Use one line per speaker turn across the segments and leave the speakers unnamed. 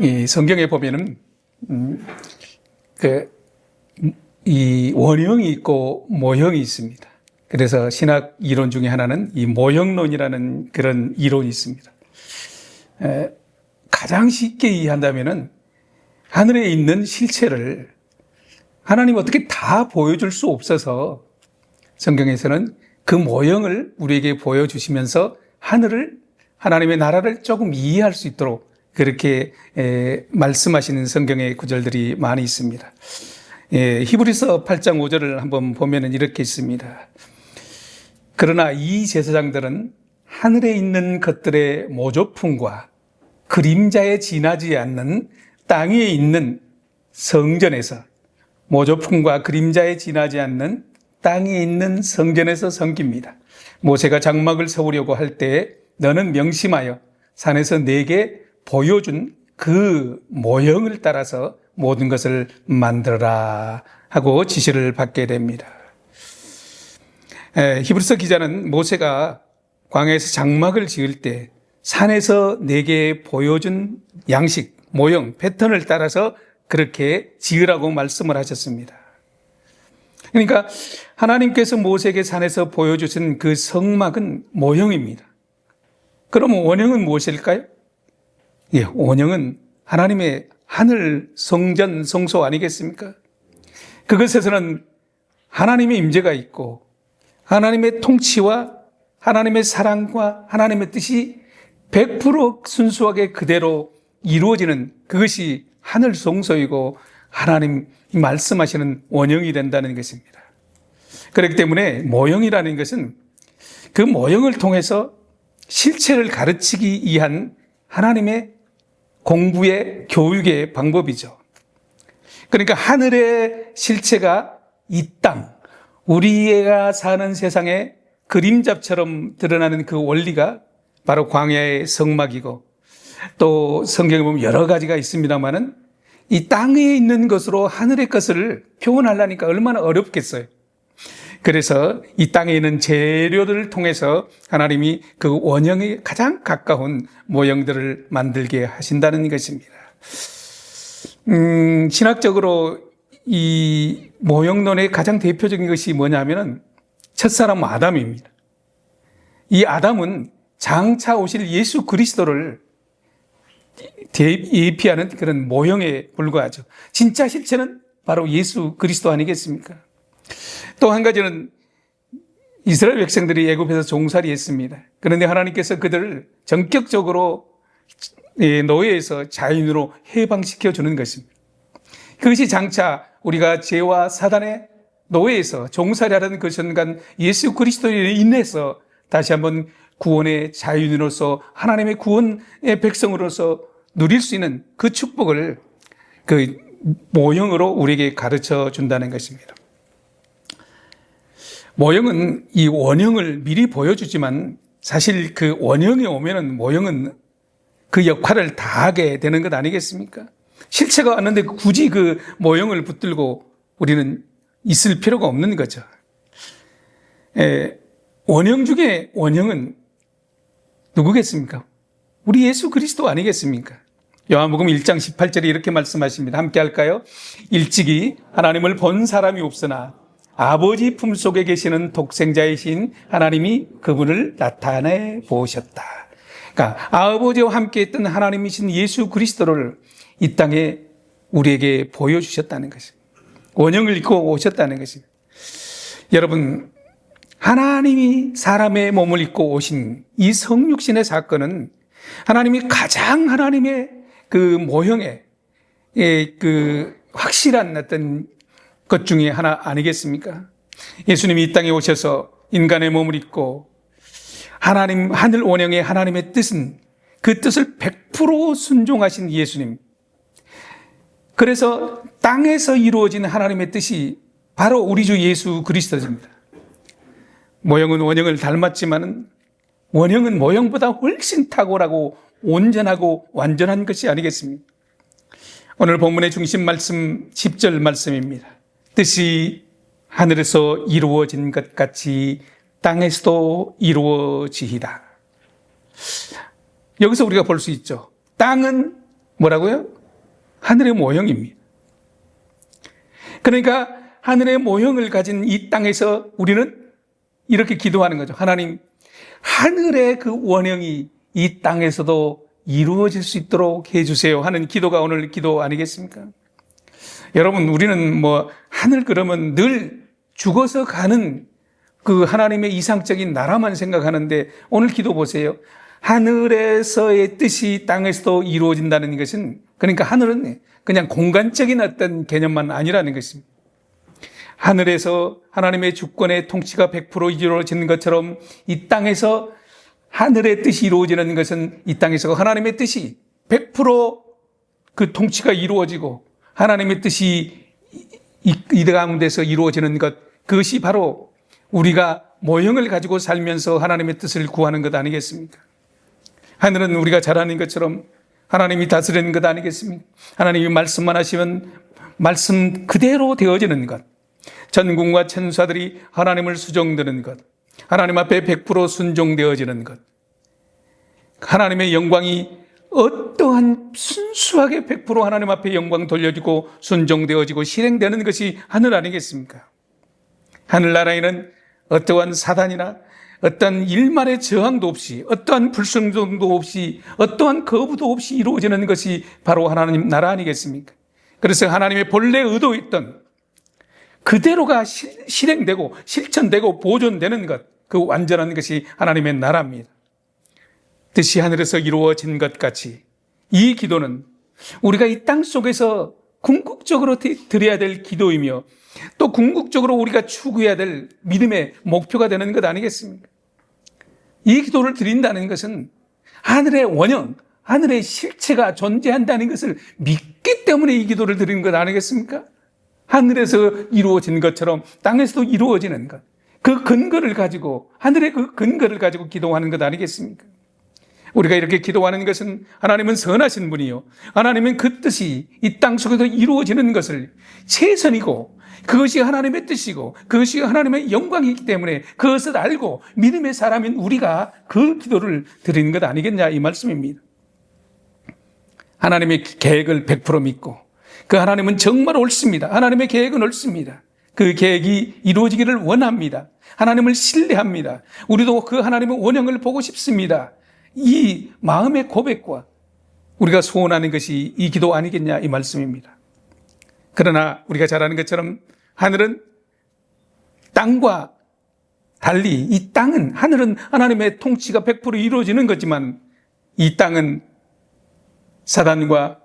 이 성경에 보면은 이 원형이 있고 모형이 있습니다. 그래서 신학 이론 중에 하나는 이 모형론이라는 그런 이론이 있습니다. 가장 쉽게 이해한다면은 하늘에 있는 실체를 하나님 어떻게 다 보여줄 수 없어서 성경에서는 그 모형을 우리에게 보여주시면서 하나님의 나라를 조금 이해할 수 있도록 그렇게 말씀하시는 성경의 구절들이 많이 있습니다. 히브리서 8장 5절을 한번 보면은 이렇게 있습니다. 그러나 이 제사장들은 하늘에 있는 것들의 모조품과 그림자에 지나지 않는 땅 위에 있는 성전에서, 모조품과 그림자에 지나지 않는 땅 위에 있는 성전에서 섬깁니다. 모세가 장막을 세우려고 할 때 너는 명심하여 산에서 내게 보여준 그 모형을 따라서 모든 것을 만들어라 하고 지시를 받게 됩니다. 히브리서 기자는 모세가 광야에서 장막을 지을 때 산에서 내게 보여준 양식, 모형, 패턴을 따라서 그렇게 지으라고 말씀을 하셨습니다. 그러니까 하나님께서 모세에게 산에서 보여주신 그 성막은 모형입니다. 그러면 원형은 무엇일까요? 원형은 하나님의 하늘, 성전, 성소 아니겠습니까? 그것에서는 하나님의 임재가 있고 하나님의 통치와 하나님의 사랑과 하나님의 뜻이 100% 순수하게 그대로 이루어지는 그것이 하늘 성소이고 하나님이 말씀하시는 원형이 된다는 것입니다. 그렇기 때문에 모형이라는 것은 그 모형을 통해서 실체를 가르치기 위한 하나님의 공부의 교육의 방법이죠. 그러니까 하늘의 실체가 이 땅, 우리가 사는 세상에 그림자처럼 드러나는 그 원리가 바로 광야의 성막이고, 또 성경에 보면 여러 가지가 있습니다만은 이 땅에 있는 것으로 하늘의 것을 표현하려니까 얼마나 어렵겠어요. 그래서 이 땅에 있는 재료들을 통해서 하나님이 그 원형에 가장 가까운 모형들을 만들게 하신다는 것입니다. 신학적으로 이 모형론의 가장 대표적인 것이 뭐냐면은 첫사람 아담입니다. 이 아담은 장차 오실 예수 그리스도를 예피하는 그런 모형에 불과하죠. 진짜 실체는 바로 예수 그리스도 아니겠습니까? 또 한 가지는 이스라엘 백성들이 애굽에서 종살이 했습니다. 그런데 하나님께서 그들을 전격적으로 노예에서 자유인으로 해방시켜 주는 것입니다. 그것이 장차 우리가 죄와 사단의 노예에서 종살이 하려는 그 순간 예수 그리스도에 인해서 다시 한번 구원의 자유인으로서 하나님의 구원의 백성으로서 누릴 수 있는 그 축복을 그 모형으로 우리에게 가르쳐 준다는 것입니다. 모형은 이 원형을 미리 보여주지만 사실 그 원형이 오면은 모형은 그 역할을 다 하게 되는 것 아니겠습니까? 실체가 왔는데 굳이 그 모형을 붙들고 우리는 있을 필요가 없는 거죠. 원형 중에 원형은 누구겠습니까? 우리 예수 그리스도 아니겠습니까? 요한복음 1장 18절에 이렇게 말씀하십니다. 함께 할까요? 일찍이 하나님을 본 사람이 없으나 아버지 품속에 계시는 독생자이신 하나님이 그분을 나타내 보셨다. 그러니까 아버지와 함께 했던 하나님이신 예수 그리스도를 이 땅에 우리에게 보여주셨다는 것입니다. 원형을 입고 오셨다는 것입니다. 여러분, 하나님이 사람의 몸을 입고 오신 이 성육신의 사건은 하나님이 가장 하나님의 그 모형의 그 확실한 어떤 것 중에 하나 아니겠습니까? 예수님이 이 땅에 오셔서 인간의 몸을 입고 하나님, 하늘 원형의 하나님의 뜻은 그 뜻을 100% 순종하신 예수님. 그래서 땅에서 이루어진 하나님의 뜻이 바로 우리 주 예수 그리스도입니다. 모형은 원형을 닮았지만은 원형은 모형보다 훨씬 탁월하고 온전하고 완전한 것이 아니겠습니까? 오늘 본문의 중심 말씀 10절 말씀입니다. 뜻이 하늘에서 이루어진 것 같이 땅에서도 이루어지이다. 여기서 우리가 볼 수 있죠. 땅은 뭐라고요? 하늘의 모형입니다. 그러니까 하늘의 모형을 가진 이 땅에서 우리는 이렇게 기도하는 거죠. 하나님, 하늘의 그 원형이 이 땅에서도 이루어질 수 있도록 해주세요 하는 기도가 오늘 기도 아니겠습니까? 여러분, 우리는 하늘 그러면 늘 죽어서 가는 그 하나님의 이상적인 나라만 생각하는데 오늘 기도 보세요. 하늘에서의 뜻이 땅에서도 이루어진다는 것은, 그러니까 하늘은 그냥 공간적인 어떤 개념만 아니라는 것입니다. 하늘에서 하나님의 주권의 통치가 100% 이루어지는 것처럼 이 땅에서 하늘의 뜻이 이루어지는 것은 이 땅에서 하나님의 뜻이 100% 통치가 이루어지고 하나님의 뜻이 이 가운데서 이루어지는 것, 그것이 바로 우리가 모형을 가지고 살면서 하나님의 뜻을 구하는 것 아니겠습니까? 하늘은 우리가 잘 아는 것처럼 하나님이 다스리는 것 아니겠습니까? 하나님이 말씀만 하시면 말씀 그대로 되어지는 것, 전군과 천사들이 하나님을 수종드는 것, 하나님 앞에 100% 순종되어지는 것, 하나님의 영광이 어떠한 순수하게 100% 하나님 앞에 영광 돌려지고 순종되어지고 실행되는 것이 하늘 아니겠습니까? 하늘나라에는 어떠한 사단이나 어떠한 일말의 저항도 없이, 어떠한 불순종도 없이, 어떠한 거부도 없이 이루어지는 것이 바로 하나님 나라 아니겠습니까? 그래서 하나님의 본래 의도했던 그대로가 실행되고 실천되고 보존되는 것, 그 완전한 것이 하나님의 나라입니다. 뜻이 하늘에서 이루어진 것 같이 이 기도는 우리가 이 땅 속에서 궁극적으로 드려야 될 기도이며 또 궁극적으로 우리가 추구해야 될 믿음의 목표가 되는 것 아니겠습니까? 이 기도를 드린다는 것은 하늘의 원형, 하늘의 실체가 존재한다는 것을 믿기 때문에 이 기도를 드리는 것 아니겠습니까? 하늘에서 이루어진 것처럼 땅에서도 이루어지는 것, 그 근거를 가지고, 하늘의 그 근거를 가지고 기도하는 것 아니겠습니까? 우리가 이렇게 기도하는 것은 하나님은 선하신 분이요, 하나님은 그 뜻이 이 땅 속에서 이루어지는 것을 최선이고 그것이 하나님의 뜻이고 그것이 하나님의 영광이기 때문에 그것을 알고 믿음의 사람인 우리가 그 기도를 드리는 것 아니겠냐, 이 말씀입니다. 하나님의 계획을 100% 믿고 그 하나님은 정말 옳습니다. 하나님의 계획은 옳습니다. 그 계획이 이루어지기를 원합니다. 하나님을 신뢰합니다. 우리도 그 하나님의 원형을 보고 싶습니다. 이 마음의 고백과 우리가 소원하는 것이 이 기도 아니겠냐, 이 말씀입니다. 그러나 우리가 잘 아는 것처럼 하늘은 땅과 달리 이 땅은, 하늘은 하나님의 통치가 100% 이루어지는 거지만 이 땅은 사단과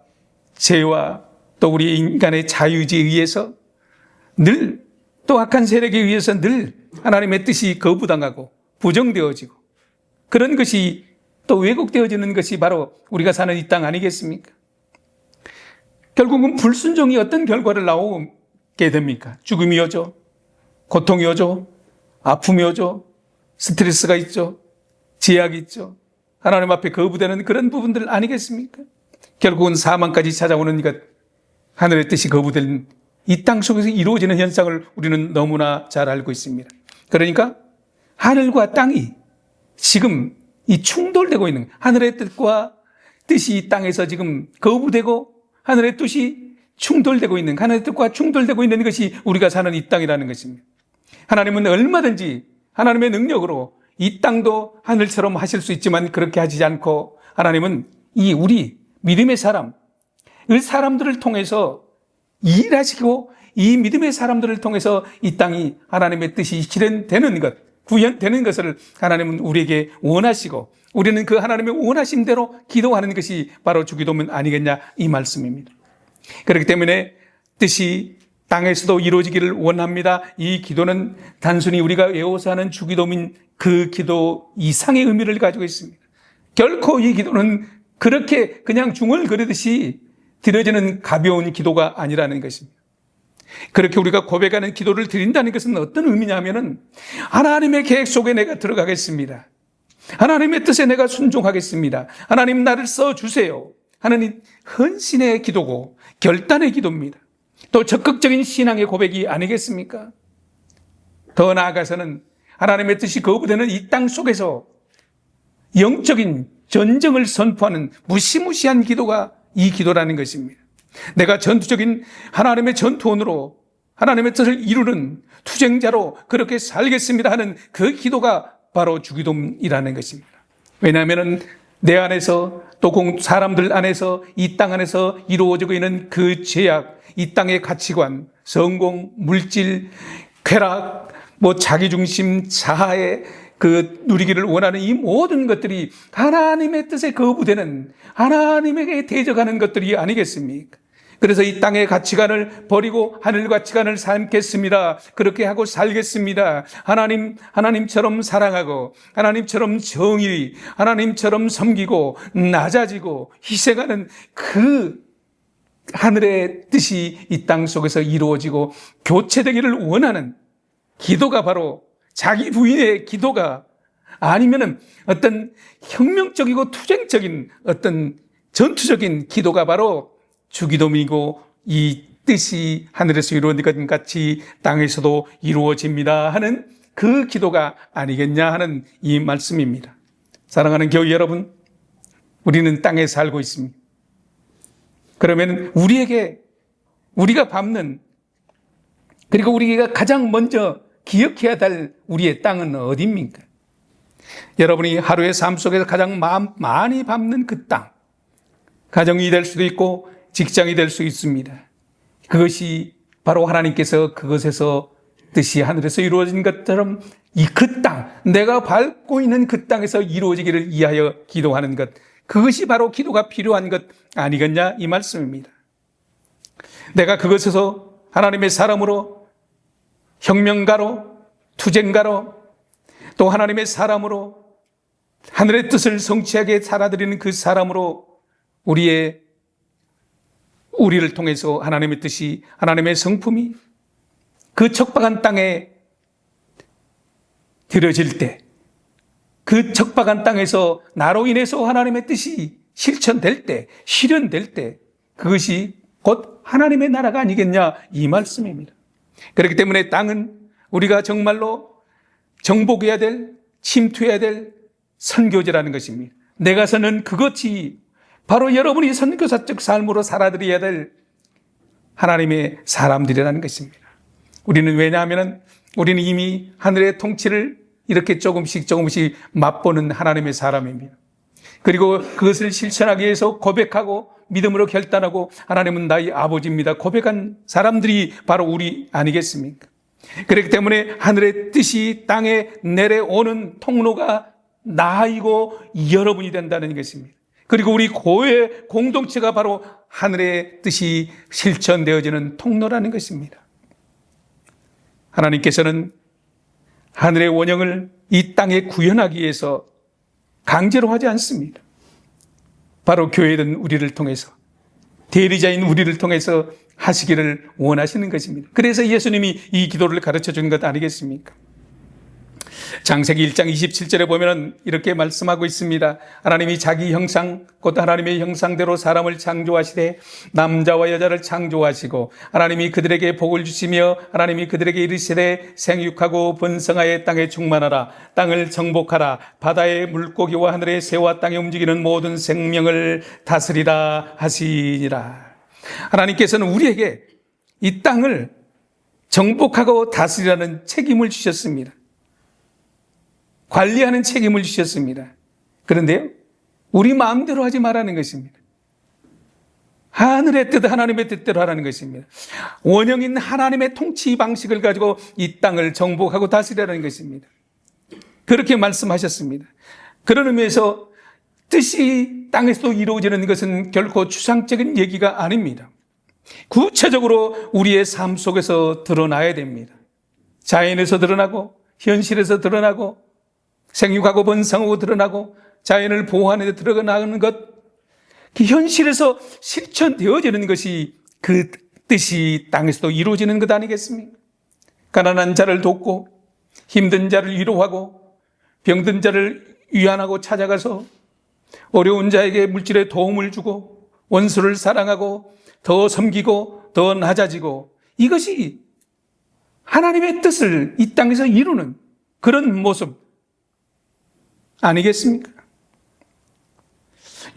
죄와 또 우리 인간의 자유의지에 의해서 늘, 또 악한 세력에 의해서 늘 하나님의 뜻이 거부당하고 부정되어지고 그런 것이 또 왜곡되어지는 것이 바로 우리가 사는 이 땅 아니겠습니까? 결국은 불순종이 어떤 결과를 나오게 됩니까? 죽음이 오죠, 고통이 오죠, 아픔이 오죠, 스트레스가 있죠, 제약이 있죠, 하나님 앞에 거부되는 그런 부분들 아니겠습니까? 결국은 사망까지 찾아오는 것, 하늘의 뜻이 거부된 이 땅 속에서 이루어지는 현상을 우리는 너무나 잘 알고 있습니다. 그러니까 하늘과 땅이 지금 이 충돌되고 있는, 하늘의 뜻과 뜻이 이 땅에서 지금 거부되고 하늘의 뜻이 충돌되고 있는, 하늘의 뜻과 충돌되고 있는 것이 우리가 사는 이 땅이라는 것입니다. 하나님은 얼마든지 하나님의 능력으로 이 땅도 하늘처럼 하실 수 있지만 그렇게 하지 않고 하나님은 이 우리 믿음의 사람들을 통해서 일하시고 이 믿음의 사람들을 통해서 이 땅이 하나님의 뜻이 실현되는 것, 구현되는 것을 하나님은 우리에게 원하시고 우리는 그 하나님의 원하신 대로 기도하는 것이 바로 주기도문 아니겠냐, 이 말씀입니다. 그렇기 때문에 뜻이 땅에서도 이루어지기를 원합니다. 이 기도는 단순히 우리가 외워서 하는 주기도문 그 기도 이상의 의미를 가지고 있습니다. 결코 이 기도는 그렇게 그냥 중얼거리듯이 드려지는 가벼운 기도가 아니라는 것입니다. 그렇게 우리가 고백하는 기도를 드린다는 것은 어떤 의미냐 하면은 하나님의 계획 속에 내가 들어가겠습니다. 하나님의 뜻에 내가 순종하겠습니다. 하나님 나를 써주세요 하는 이 헌신의 기도고 결단의 기도입니다. 또 적극적인 신앙의 고백이 아니겠습니까? 더 나아가서는 하나님의 뜻이 거부되는 이 땅 속에서 영적인 전쟁을 선포하는 무시무시한 기도가 이 기도라는 것입니다. 내가 전투적인 하나님의 전투원으로 하나님의 뜻을 이루는 투쟁자로 그렇게 살겠습니다 하는 그 기도가 바로 주기도문이라는 것입니다. 왜냐하면 내 안에서 또 사람들 안에서 이 땅 안에서 이루어지고 있는 그 죄악, 이 땅의 가치관, 성공, 물질, 쾌락, 자기중심, 자아의 그 누리기를 원하는 이 모든 것들이 하나님의 뜻에 거부되는 하나님에게 대적하는 것들이 아니겠습니까? 그래서 이 땅의 가치관을 버리고 하늘 가치관을 삼겠습니다. 그렇게 하고 살겠습니다. 하나님처럼 사랑하고 하나님처럼 정의, 하나님처럼 섬기고 낮아지고 희생하는 그 하늘의 뜻이 이 땅 속에서 이루어지고 교체되기를 원하는 기도가 바로 자기 부인의 기도가 아니면은 어떤 혁명적이고 투쟁적인 어떤 전투적인 기도가 바로 주기도문이고 이 뜻이 하늘에서 이루어진 것 같이 땅에서도 이루어집니다 하는 그 기도가 아니겠냐 하는 이 말씀입니다. 사랑하는 교회 여러분, 우리는 땅에 살고 있습니다. 그러면 우리가 밟는 그리고 우리가 가장 먼저 기억해야 될 우리의 땅은 어디입니까? 여러분이 하루의 삶 속에서 가장 많이 밟는 그 땅, 가정이 될 수도 있고 직장이 될 수 있습니다. 그것이 바로 하나님께서 그것에서 뜻이 하늘에서 이루어진 것처럼 이 그 땅, 내가 밟고 있는 그 땅에서 이루어지기를 위하여 기도하는 것, 그것이 바로 기도가 필요한 것 아니겠냐 이 말씀입니다. 내가 그것에서 하나님의 사람으로, 혁명가로, 투쟁가로, 또 하나님의 사람으로 하늘의 뜻을 성취하게 살아드리는 그 사람으로 우리를 통해서 하나님의 뜻이, 하나님의 성품이 그 척박한 땅에 들여질 때, 그 척박한 땅에서 나로 인해서 하나님의 뜻이 실천될 때, 실현될 때, 그것이 곧 하나님의 나라가 아니겠냐 이 말씀입니다. 그렇기 때문에 땅은 우리가 정말로 정복해야 될, 침투해야 될 선교지라는 것입니다. 내가서는 그것이 바로 여러분이 선교사적 삶으로 살아드려야 될 하나님의 사람들이라는 것입니다. 왜냐하면 우리는 이미 하늘의 통치를 이렇게 조금씩 맛보는 하나님의 사람입니다. 그리고 그것을 실천하기 위해서 고백하고 믿음으로 결단하고 하나님은 나의 아버지입니다. 고백한 사람들이 바로 우리 아니겠습니까? 그렇기 때문에 하늘의 뜻이 땅에 내려오는 통로가 나이고 여러분이 된다는 것입니다. 그리고 우리 교회 공동체가 바로 하늘의 뜻이 실천되어지는 통로라는 것입니다. 하나님께서는 하늘의 원형을 이 땅에 구현하기 위해서 강제로 하지 않습니다. 바로 교회든 우리를 통해서, 대리자인 우리를 통해서 하시기를 원하시는 것입니다. 그래서 예수님이 이 기도를 가르쳐 준 것 아니겠습니까? 창세기 1장 27절에 보면 이렇게 말씀하고 있습니다. 하나님이 자기 형상, 곧 하나님의 형상대로 사람을 창조하시되 남자와 여자를 창조하시고 하나님이 그들에게 복을 주시며 하나님이 그들에게 이르시되 생육하고 번성하여 땅에 충만하라, 땅을 정복하라, 바다의 물고기와 하늘의 새와 땅에 움직이는 모든 생명을 다스리라 하시니라. 하나님께서는 우리에게 이 땅을 정복하고 다스리라는 책임을 주셨습니다. 관리하는 책임을 주셨습니다. 그런데요, 우리 마음대로 하지 말라는 것입니다. 하늘의 뜻, 하나님의 뜻대로 하라는 것입니다. 원형인 하나님의 통치 방식을 가지고 이 땅을 정복하고 다스리라는 것입니다. 그렇게 말씀하셨습니다. 그런 의미에서 뜻이 땅에서도 이루어지는 것은 결코 추상적인 얘기가 아닙니다. 구체적으로 우리의 삶 속에서 드러나야 됩니다. 자연에서 드러나고 현실에서 드러나고 생육하고 번성하고 드러나고 자연을 보호하는 데 드러나는 것, 그 현실에서 실천되어지는 것이 그 뜻이 땅에서도 이루어지는 것 아니겠습니까? 가난한 자를 돕고 힘든 자를 위로하고 병든 자를 위안하고 찾아가서 어려운 자에게 물질의 도움을 주고 원수를 사랑하고 더 섬기고 더 낮아지고, 이것이 하나님의 뜻을 이 땅에서 이루는 그런 모습 아니겠습니까?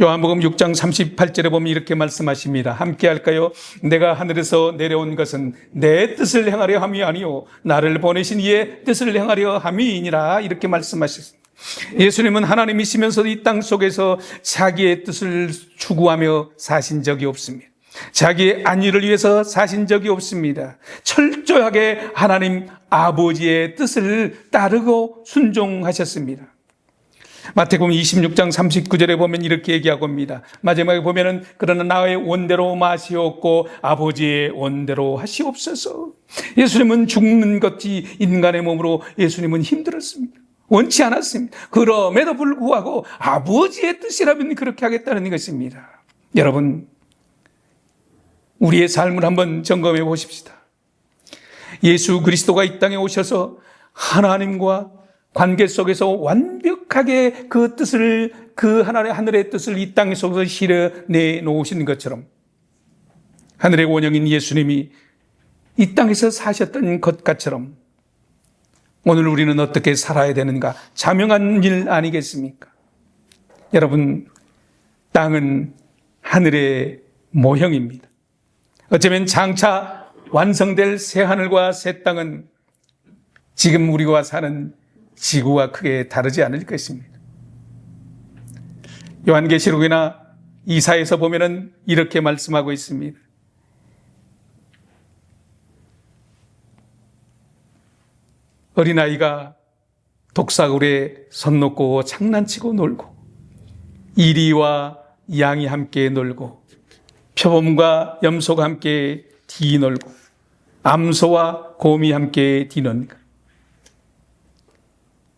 요한복음 6장 38절에 보면 이렇게 말씀하십니다. 함께 할까요? 내가 하늘에서 내려온 것은 내 뜻을 행하려 함이 아니요 나를 보내신 이의 뜻을 행하려 함이니라. 이렇게 말씀하셨습니다. 예수님은 하나님이시면서도 이 땅 속에서 자기의 뜻을 추구하며 사신 적이 없습니다. 자기의 안위를 위해서 사신 적이 없습니다. 철저하게 하나님 아버지의 뜻을 따르고 순종하셨습니다. 마태복음 26장 39절에 보면 이렇게 얘기하고 있습니다. 마지막에 보면은 그러나 나의 원대로 마시옵고 아버지의 원대로 하시옵소서. 예수님은 죽는 것이 인간의 몸으로 예수님은 힘들었습니다. 원치 않았습니다. 그럼에도 불구하고 아버지의 뜻이라면 그렇게 하겠다는 것입니다. 여러분, 우리의 삶을 한번 점검해 보십시다. 예수 그리스도가 이 땅에 오셔서 하나님과 관계 속에서 완벽하게 그 뜻을, 그 하늘의 뜻을 이 땅 속에서 실어내 놓으신 것처럼 하늘의 원형인 예수님이 이 땅에서 사셨던 것처럼 오늘 우리는 어떻게 살아야 되는가? 자명한 일 아니겠습니까? 여러분, 땅은 하늘의 모형입니다. 어쩌면 장차 완성될 새 하늘과 새 땅은 지금 우리가 사는 지구와 크게 다르지 않을 것입니다. 요한계시록이나 이사야에서 보면은 이렇게 말씀하고 있습니다. 어린아이가 독사굴에 손 놓고 장난치고 놀고 이리와 양이 함께 놀고 표범과 염소가 함께 뒤놀고 암소와 곰이 함께 뒤논 것.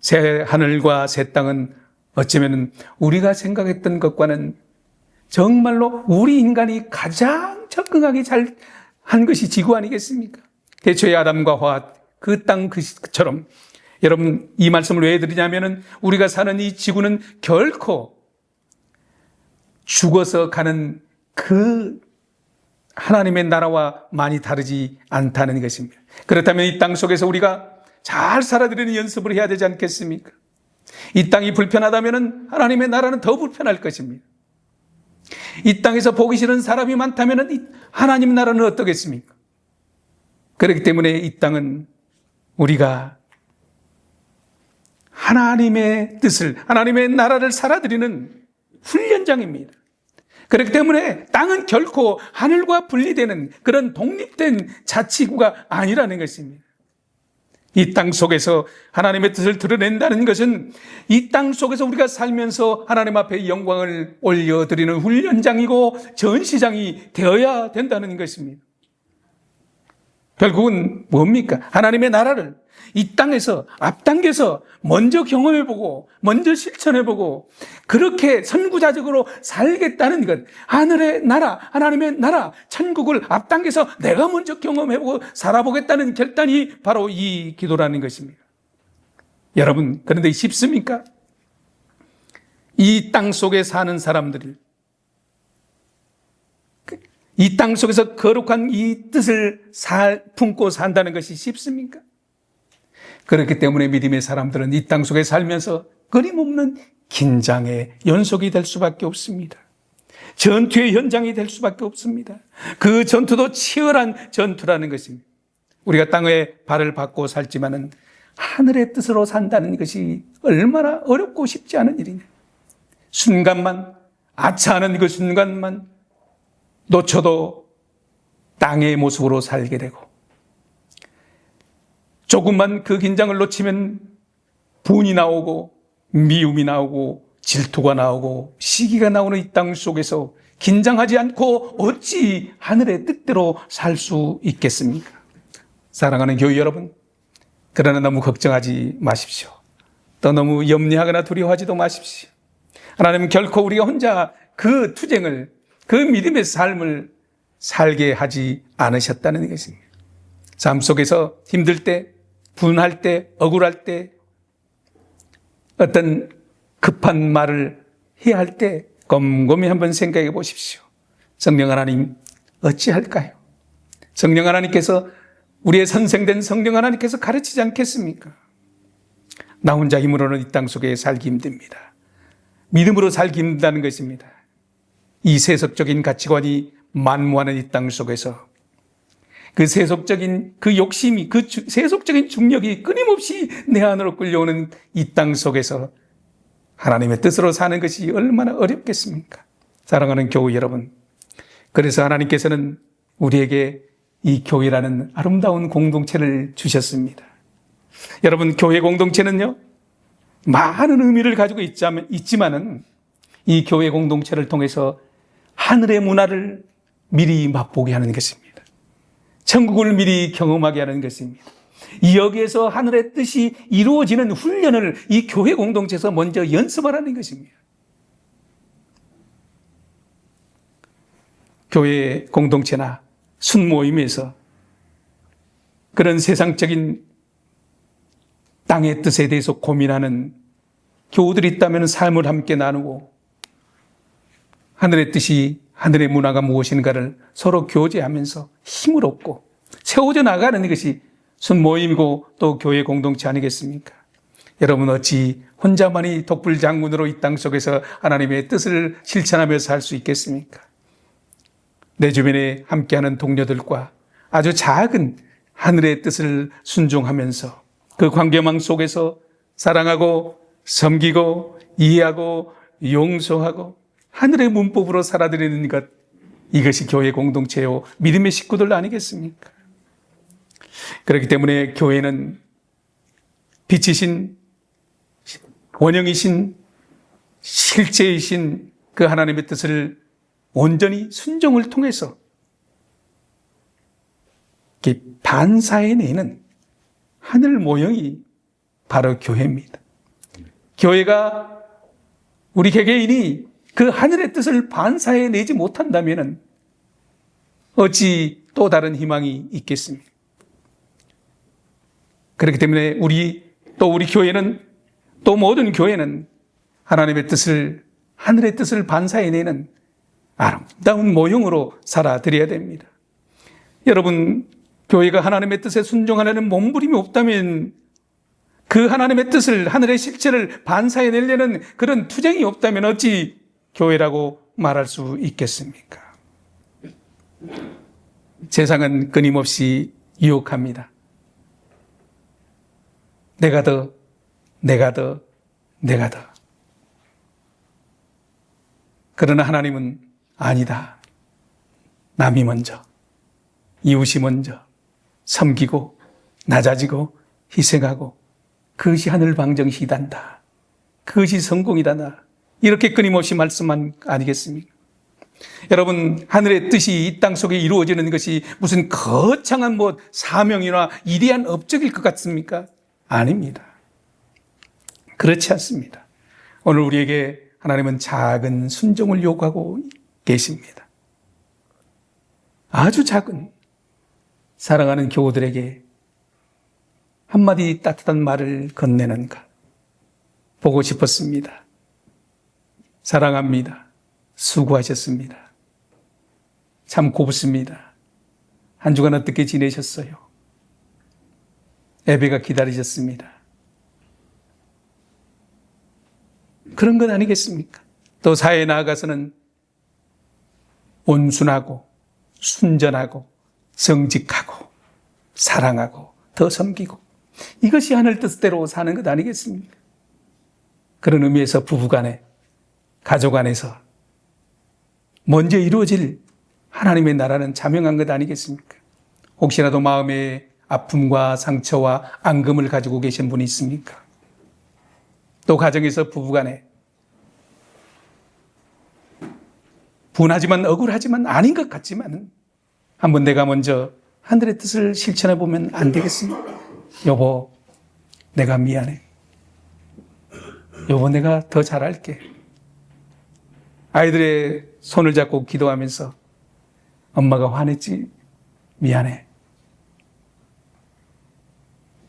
새 하늘과 새 땅은 어쩌면 우리가 생각했던 것과는 정말로 우리 인간이 가장 적응하기 잘 한 것이 지구 아니겠습니까? 대초의 아담과 하와 그 땅 그처럼 여러분 이 말씀을 왜 드리냐면은 우리가 사는 이 지구는 결코 죽어서 가는 그 하나님의 나라와 많이 다르지 않다는 것입니다. 그렇다면 이 땅 속에서 우리가 잘 살아들이는 연습을 해야 되지 않겠습니까? 이 땅이 불편하다면 하나님의 나라는 더 불편할 것입니다. 이 땅에서 보기 싫은 사람이 많다면 하나님 나라는 어떠겠습니까? 그렇기 때문에 이 땅은 우리가 하나님의 뜻을, 하나님의 나라를 살아들이는 훈련장입니다. 그렇기 때문에 땅은 결코 하늘과 분리되는 그런 독립된 자치구가 아니라는 것입니다. 이 땅 속에서 하나님의 뜻을 드러낸다는 것은 이 땅 속에서 우리가 살면서 하나님 앞에 영광을 올려드리는 훈련장이고 전시장이 되어야 된다는 것입니다. 결국은 뭡니까? 하나님의 나라를 이 땅에서 앞당겨서 먼저 경험해보고 먼저 실천해보고 그렇게 선구자적으로 살겠다는 것, 하늘의 나라, 하나님의 나라, 천국을 앞당겨서 내가 먼저 경험해보고 살아보겠다는 결단이 바로 이 기도라는 것입니다. 여러분, 그런데 쉽습니까? 이 땅 속에 사는 사람들이 이 땅 속에서 거룩한 이 뜻을 품고 산다는 것이 쉽습니까? 그렇기 때문에 믿음의 사람들은 이 땅 속에 살면서 끊임없는 긴장의 연속이 될 수밖에 없습니다. 전투의 현장이 될 수밖에 없습니다. 그 전투도 치열한 전투라는 것입니다. 우리가 땅에 발을 받고 살지만은 하늘의 뜻으로 산다는 것이 얼마나 어렵고 쉽지 않은 일이냐. 순간만, 아차하는 그 순간만 놓쳐도 땅의 모습으로 살게 되고 조금만 그 긴장을 놓치면 분이 나오고 미움이 나오고 질투가 나오고 시기가 나오는 이 땅 속에서 긴장하지 않고 어찌 하늘의 뜻대로 살 수 있겠습니까? 사랑하는 교회 여러분, 그러나 너무 걱정하지 마십시오. 또 너무 염려하거나 두려워하지도 마십시오. 하나님은 결코 우리가 혼자 그 투쟁을, 그 믿음의 삶을 살게 하지 않으셨다는 것입니다. 삶 속에서 힘들 때, 분할 때, 억울할 때, 어떤 급한 말을 해야 할 때 곰곰이 한번 생각해 보십시오. 성령 하나님 어찌할까요? 성령 하나님께서, 우리의 선생된 성령 하나님께서 가르치지 않겠습니까? 나 혼자 힘으로는 이 땅 속에 살기 힘듭니다. 믿음으로 살기 힘들다는 것입니다. 이 세속적인 가치관이 만무하는 이 땅 속에서 그 세속적인 그 욕심이, 세속적인 중력이 끊임없이 내 안으로 끌려오는 이 땅 속에서 하나님의 뜻으로 사는 것이 얼마나 어렵겠습니까? 사랑하는 교회 여러분, 그래서 하나님께서는 우리에게 이 교회라는 아름다운 공동체를 주셨습니다. 여러분, 교회 공동체는요, 많은 의미를 가지고 있지만은 이 교회 공동체를 통해서 하늘의 문화를 미리 맛보게 하는 것입니다. 천국을 미리 경험하게 하는 것입니다. 여기에서 하늘의 뜻이 이루어지는 훈련을 이 교회 공동체에서 먼저 연습하라는 것입니다. 교회 공동체나 순모임에서 그런 세상적인 땅의 뜻에 대해서 고민하는 교우들이 있다면 삶을 함께 나누고 하늘의 뜻이, 하늘의 문화가 무엇인가를 서로 교제하면서 힘을 얻고 세워져 나가는 것이 순모임이고 또 교회 공동체 아니겠습니까? 여러분, 어찌 혼자만이 독불장군으로 이 땅 속에서 하나님의 뜻을 실천하며 살 수 있겠습니까? 내 주변에 함께하는 동료들과 아주 작은 하늘의 뜻을 순종하면서 그 관계망 속에서 사랑하고 섬기고 이해하고 용서하고 하늘의 문법으로 살아드리는 것, 이것이 교회 공동체요 믿음의 식구들 아니겠습니까? 그렇기 때문에 교회는 빛이신, 원형이신, 실제이신 그 하나님의 뜻을 온전히 순종을 통해서 반사해내는 하늘 모형이 바로 교회입니다. 교회가, 우리 개개인이 그 하늘의 뜻을 반사해내지 못한다면 어찌 또 다른 희망이 있겠습니까? 그렇기 때문에 우리 교회는, 또 모든 교회는 하나님의 뜻을, 하늘의 뜻을 반사해내는 아름다운 모형으로 살아드려야 됩니다. 여러분, 교회가 하나님의 뜻에 순종하려는 몸부림이 없다면, 그 하나님의 뜻을, 하늘의 실체를 반사해내려는 그런 투쟁이 없다면 어찌 교회라고 말할 수 있겠습니까? 세상은 끊임없이 유혹합니다. 내가 더, 내가 더, 내가 더. 그러나 하나님은 아니다. 남이 먼저, 이웃이 먼저 섬기고 낮아지고 희생하고 그것이 하늘 방정시단다. 그것이 성공이다. 이렇게 끊임없이 말씀한 아니겠습니까? 여러분, 하늘의 뜻이 이 땅 속에 이루어지는 것이 무슨 거창한 사명이나 이대한 업적일 것 같습니까? 아닙니다. 그렇지 않습니다. 오늘 우리에게 하나님은 작은 순종을 요구하고 계십니다. 아주 작은, 사랑하는 교우들에게 한마디 따뜻한 말을 건네는가 보고 싶었습니다. 사랑합니다. 수고하셨습니다. 참 곱습니다. 한 주간 어떻게 지내셨어요? 예배가 기다리셨습니다. 그런 것 아니겠습니까? 또 사회에 나아가서는 온순하고 순전하고 정직하고 사랑하고 더 섬기고, 이것이 하늘 뜻대로 사는 것 아니겠습니까? 그런 의미에서 부부간에, 가족 안에서 먼저 이루어질 하나님의 나라는 자명한 것 아니겠습니까? 혹시라도 마음에 아픔과 상처와 앙금을 가지고 계신 분이 있습니까? 또 가정에서 부부간에 분하지만 억울하지만 아닌 것 같지만 한번 내가 먼저 하늘의 뜻을 실천해 보면 안 되겠습니까? 여보, 내가 미안해. 여보, 내가 더 잘할게. 아이들의 손을 잡고 기도하면서 엄마가 화냈지? 미안해.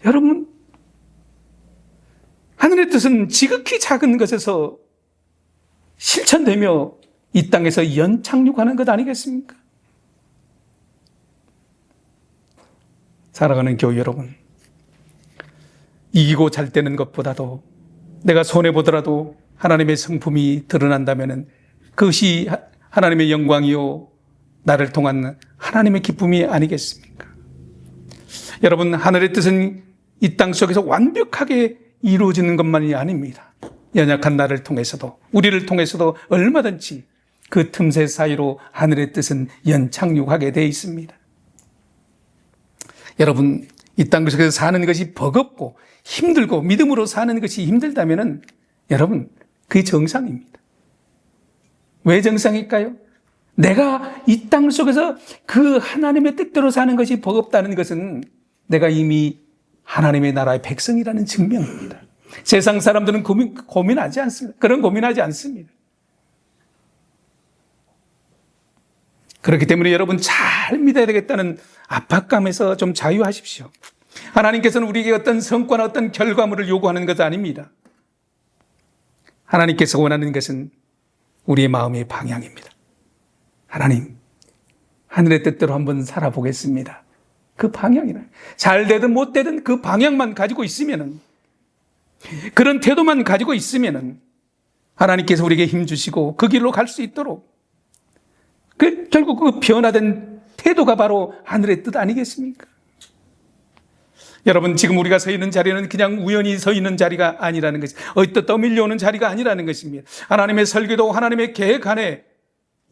여러분, 하늘의 뜻은 지극히 작은 것에서 실천되며 이 땅에서 연착륙하는 것 아니겠습니까? 사랑하는 교회 여러분, 이기고 잘 되는 것보다도 내가 손해보더라도 하나님의 성품이 드러난다면 그것이 하나님의 영광이요 나를 통한 하나님의 기쁨이 아니겠습니까? 여러분, 하늘의 뜻은 이 땅 속에서 완벽하게 이루어지는 것만이 아닙니다. 연약한 나를 통해서도, 우리를 통해서도 얼마든지 그 틈새 사이로 하늘의 뜻은 연착륙하게 되어 있습니다. 여러분, 이 땅 속에서 사는 것이 버겁고 힘들고 믿음으로 사는 것이 힘들다면은 여러분, 그게 정상입니다. 왜 정상일까요? 내가 이 땅 속에서 그 하나님의 뜻대로 사는 것이 버겁다는 것은 내가 이미 하나님의 나라의 백성이라는 증명입니다. 세상 사람들은 고민하지 않습니다. 그런 고민하지 않습니다. 그렇기 때문에 여러분 잘 믿어야 되겠다는 압박감에서 좀 자유하십시오. 하나님께서는 우리에게 어떤 성과나 어떤 결과물을 요구하는 것 아닙니다. 하나님께서 원하는 것은 우리의 마음의 방향입니다. 하나님, 하늘의 뜻대로 한번 살아보겠습니다. 그 방향이라. 잘 되든 못 되든 그 방향만 가지고 있으면은, 그런 태도만 가지고 있으면은 하나님께서 우리에게 힘 주시고 그 길로 갈 수 있도록, 결국 그 변화된 태도가 바로 하늘의 뜻 아니겠습니까? 여러분, 지금 우리가 서 있는 자리는 그냥 우연히 서 있는 자리가 아니라는 것입니다. 어디또 떠밀려오는 자리가 아니라는 것입니다. 하나님의 설계도, 하나님의 계획 안에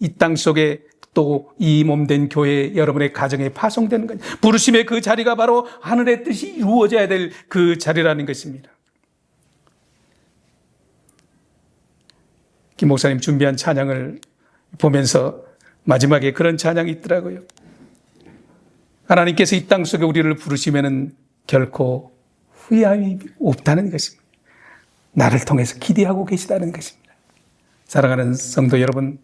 이 땅 속에 또 이 몸된 교회 여러분의 가정에 파송되는 것, 부르심의 그 자리가 바로 하늘의 뜻이 이루어져야 될 그 자리라는 것입니다. 김 목사님 준비한 찬양을 보면서 마지막에 그런 찬양이 있더라고요. 하나님께서 이 땅 속에 우리를 부르시면은 결코 후회함이 없다는 것입니다. 나를 통해서 기대하고 계시다는 것입니다. 사랑하는 성도 여러분,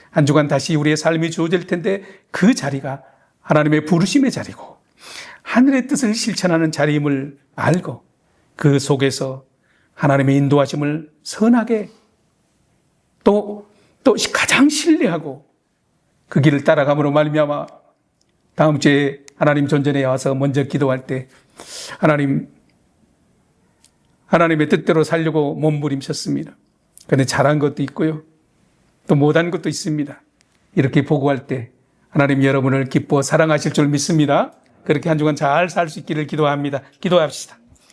한 주간 다시 우리의 삶이 주어질 텐데 그 자리가 하나님의 부르심의 자리고 하늘의 뜻을 실천하는 자리임을 알고 그 속에서 하나님의 인도하심을 선하게 또 가장 신뢰하고 그 길을 따라감으로 말미암아 다음 주에 하나님 존전에 와서 먼저 기도할 때 하나님의 뜻대로 살려고 몸부림쳤습니다. 그런데 잘한 것도 있고요. 또 못한 것도 있습니다. 이렇게 보고할 때 하나님 여러분을 기뻐 사랑하실 줄 믿습니다. 그렇게 한 주간 잘 살 수 있기를 기도합니다. 기도합시다.